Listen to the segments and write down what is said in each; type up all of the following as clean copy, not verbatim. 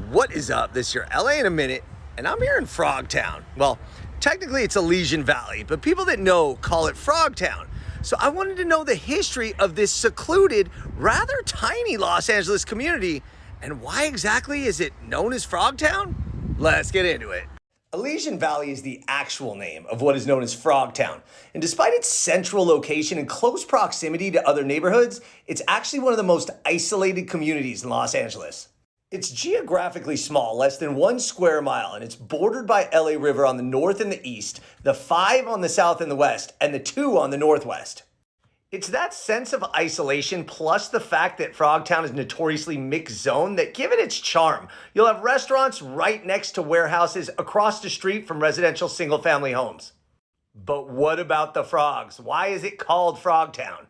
What is up? This is your LA in a minute, and I'm here in Frogtown. Well, technically it's Elysian Valley, but people that know call it Frogtown. So I wanted to know the history of this secluded, rather tiny Los Angeles community, and why exactly is it known as Frogtown? Let's get into it. Elysian Valley is the actual name of what is known as Frogtown, and despite its central location and close proximity to other neighborhoods, it's actually one of the most isolated communities in Los Angeles. It's geographically small, less than 1 square mile, and it's bordered by LA River on the north and the east, the 5 on the south and the west, and the 2 on the northwest. It's that sense of isolation plus the fact that Frogtown is notoriously mixed zone that give it its charm. You'll have restaurants right next to warehouses across the street from residential single-family homes. But what about the frogs? Why is it called Frogtown?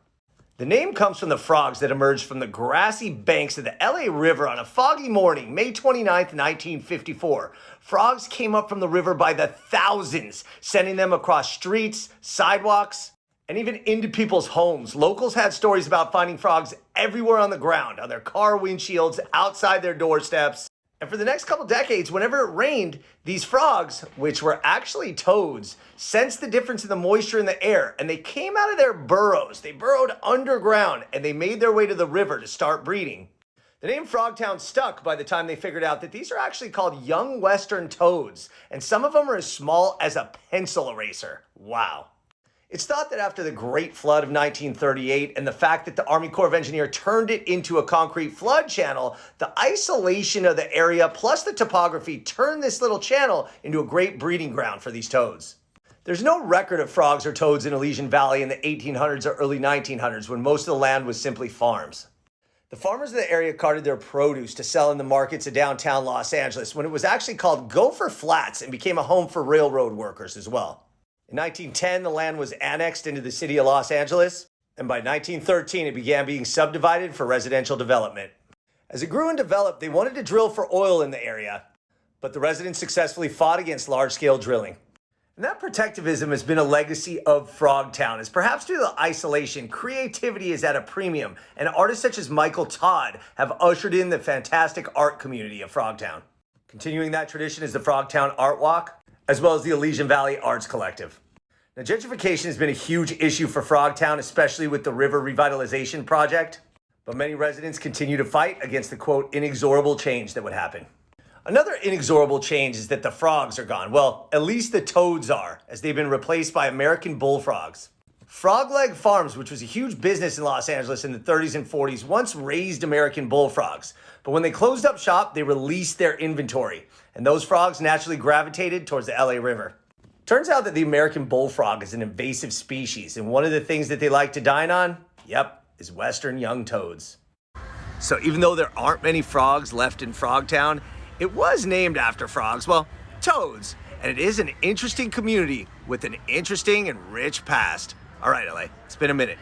The name comes from the frogs that emerged from the grassy banks of the LA River on a foggy morning, May 29th, 1954. Frogs came up from the river by the thousands, sending them across streets, sidewalks, and even into people's homes. Locals had stories about finding frogs everywhere on the ground, on their car windshields, outside their doorsteps. And for the next couple decades, whenever it rained, these frogs, which were actually toads, sensed the difference in the moisture in the air, and they came out of their burrows. They burrowed underground, and they made their way to the river to start breeding. The name Frogtown stuck by the time they figured out that these are actually called young western toads, and some of them are as small as a pencil eraser. Wow. It's thought that after the Great Flood of 1938 and the fact that the Army Corps of Engineers turned it into a concrete flood channel, the isolation of the area plus the topography turned this little channel into a great breeding ground for these toads. There's no record of frogs or toads in Elysian Valley in the 1800s or early 1900s when most of the land was simply farms. The farmers of the area carted their produce to sell in the markets of downtown Los Angeles when it was actually called Gopher Flats and became a home for railroad workers as well. In 1910, the land was annexed into the city of Los Angeles, and by 1913, it began being subdivided for residential development. As it grew and developed, they wanted to drill for oil in the area, but the residents successfully fought against large-scale drilling. And that protectivism has been a legacy of Frogtown, as perhaps due to the isolation, creativity is at a premium, and artists such as Michael Todd have ushered in the fantastic art community of Frogtown. Continuing that tradition is the Frogtown Art Walk, as well as the Elysian Valley Arts Collective. Now, gentrification has been a huge issue for Frogtown, especially with the river revitalization project, but many residents continue to fight against the, quote, inexorable change that would happen. Another inexorable change is that the frogs are gone. Well, at least the toads are, as they've been replaced by American bullfrogs. Frog Leg Farms, which was a huge business in Los Angeles in the 30s and 40s, once raised American bullfrogs. But when they closed up shop, they released their inventory, and those frogs naturally gravitated towards the LA River. Turns out that the American bullfrog is an invasive species, and one of the things that they like to dine on, is western young toads. So even though there aren't many frogs left in Frogtown, it was named after frogs, well, toads, and it is an interesting community with an interesting and rich past. All right, LA, it's been a minute.